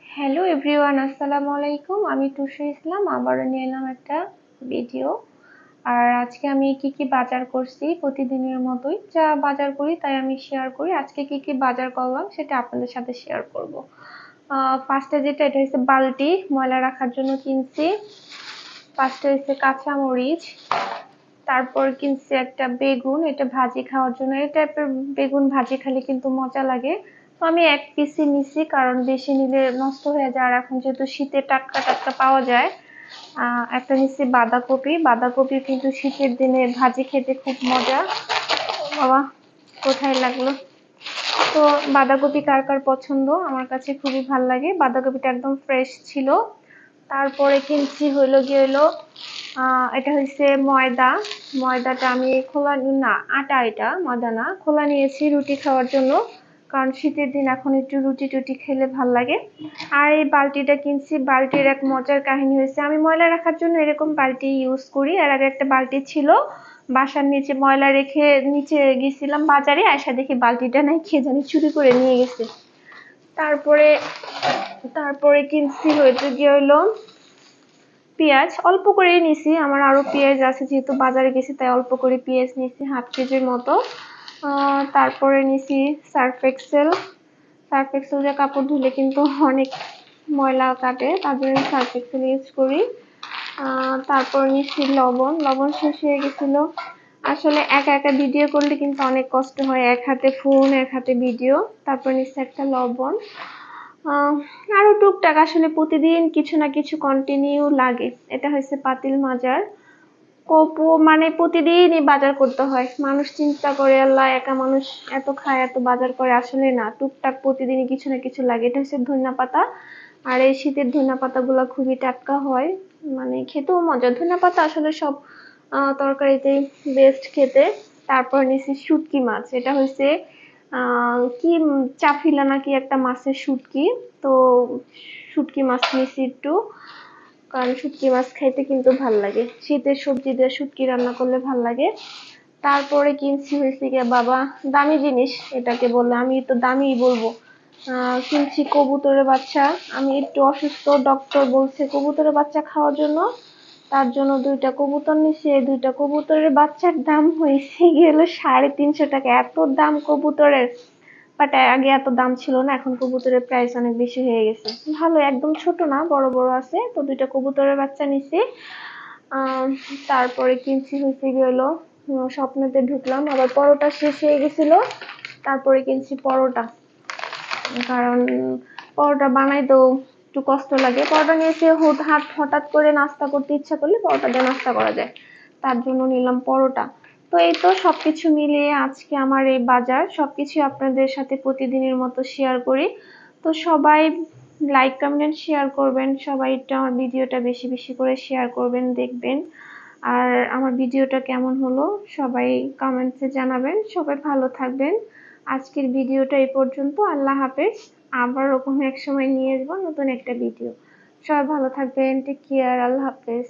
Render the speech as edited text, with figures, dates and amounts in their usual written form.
Hello everyone, আসসালামু আলাইকুম। আমি টুসু ইসলাম, আবারও নিয়ে এলাম একটা ভিডিও। আর আজকে আমি কি কি বাজার করছি, প্রতিদিনের মতোই যা বাজার করি তাই আমি শেয়ার করি। আজকে কি কি বাজার করলাম সেটা আপনাদের সাথে শেয়ার করব। ফার্স্টে যেটা, এটা হচ্ছে বালতি ময়লা রাখার জন্য কিনছি। ফার্স্টে হচ্ছে কাঁচামরিচ, তারপর কিনছি একটা বেগুন, এটা ভাজি খাওয়ার জন্য। এই টাইপের বেগুন ভাজি খেলে কিন্তু মজা লাগে। তো আমি এক পিসই নিছি, কারণ বেশি নিলে নষ্ট হয়ে যায়, আর এখন যেহেতু শীতে টাটকা টাটকা পাওয়া যায়। একটা নিচ্ছি বাঁধাকপি। বাঁধাকপি কিন্তু শীতের দিনে ভাজি খেতে খুব মজা। বাবা, কোথায় লাগলো? তো বাঁধাকপি কার কার পছন্দ? আমার কাছে খুবই ভালো লাগে। বাঁধাকপিটা একদম ফ্রেশ ছিল। তারপরে কিনছি হলো এটা হচ্ছে ময়দা। ময়দাটা আমি খোলা না, আটা, এটা ময়দা না, খোলা নিয়েছি রুটি খাওয়ার জন্য, কারণ শীতের দিন এখন একটু রুটি টুটি খেলে ভাল লাগে। আর এই বালতিটা কিনছি। বালতির এক মজার কাহিনী হয়েছে, আমি ময়লা রাখার জন্য এরকম বালতি ইউজ করি। এর আগে একটা বালতি ছিল, বাসার নিচে ময়লা রেখে নিচে গেছিলাম বাজারে, আসা দেখি বালতিটা নাই, কে জানি চুরি করে নিয়ে গেছে। তারপরে তারপরে কিনছি হলো পেঁয়াজ। অল্প করেই নিছি, আমার আরো পেঁয়াজ আছে, যেহেতু বাজারে গেছি তাই অল্প করে পেঁয়াজ নিছি, 1/2 কেজির মতো। তারপরে নিছি সার্ফ এক্সেল। সার্ফ এক্সেল দিয়ে কাপড় ধুলে কিন্তু অনেক ময়লা কাটে, তার জন্য সার্ফ এক্সেল ইউজ করি। তারপর নিচ্ছি লবণ। লবণ শেষ হয়ে গেছিল। আসলে একা একা ভিডিও করলে কিন্তু অনেক কষ্ট হয়, এক হাতে ফোন এক হাতে ভিডিও। তারপর নিচ্ছি একটা লবণ। আরো টুকটাক, আসলে প্রতিদিন কিছু না কিছু কন্টিনিউ লাগে। এটা হচ্ছে পাতিল মাজার। কপু মানে প্রতিদিনই বাজার করতে হয়। মানুষ চিন্তা করে আল্লাহ একা মানুষ এত খায় এত বাজার করে, আসলে না, টুকটাক প্রতিদিনই কিছু না কিছু লাগে। এটা হচ্ছে ধনিয়া পাতা। আর এই শীতের ধনিয়া পাতাগুলো খুবই টাটকা হয়, মানে খেতেও মজা। ধনিয়া পাতা আসলে সব তরকারিতেই বেস্ট খেতে। তারপর নিছি শুটকি মাছ। এটা হচ্ছে কি চাফিলা নাকি একটা মাছের শুটকি। তো শুটকি মাছ নিছি একটু, কারণ শুটকি মাছ খাইতে কিন্তু ভাল লাগে। শীতের সবজি দিয়ে শুটকি রান্না করলে ভাল লাগে। তারপরে কিনছি হয়েছে গিয়ে বাবা, দামি জিনিস এটাকে বললে আমি তো দামিই বলবো। কিনছি কবুতরের বাচ্চা। আমি একটু অসুস্থ, ডক্টর বলছে কবুতরের বাচ্চা খাওয়ার জন্য, তার জন্য 2টা কবুতর নিছি। এই 2টা কবুতরের বাচ্চার দাম হয়েছে গিয়ে 350 টাকা। এত দাম কবুতরের, বাট আগে এত দাম ছিল না, এখন কবুতরের প্রাইস অনেক বেশি হয়ে গেছে। ভালো, একদম ছোট না, বড় বড় আছে। তো 2টা কবুতরের বাচ্চা নিছি। তারপরে কিনছি হয়েছে গেলো, স্বপ্নতে ঢুকলাম, আবার পরোটা শেষ হয়ে গেছিল। তারপরে কিনছি পরোটা, কারণ পরোটা বানাইতেও একটু কষ্ট লাগে। পরোটা নিয়েছি হঠাৎ করে নাস্তা করতে ইচ্ছা করলে পরোটা দিয়ে নাস্তা করা যায়, তার জন্য নিলাম পরোটা। তো এই তো সবকিছু মিলিয়ে আজকে আমার এই বাজার। সবকিছু আপনাদের সাথে প্রতিদিনের মতো শেয়ার করি। তো সবাই লাইক কমেন্ট শেয়ার করবেন, সবাই একটু আমার ভিডিওটা বেশি বেশি করে শেয়ার করবেন, দেখবেন। আর আমার ভিডিওটা কেমন হলো সবাই কমেন্টসে জানাবেন। সবাই ভালো থাকবেন। আজকের ভিডিওটা এই পর্যন্ত। আল্লাহ হাফেজ। আবার ওরকম এক সময় নিয়ে আসবো নতুন একটা ভিডিও। সবাই ভালো থাকবেন। Take care. আল্লাহ হাফেজ।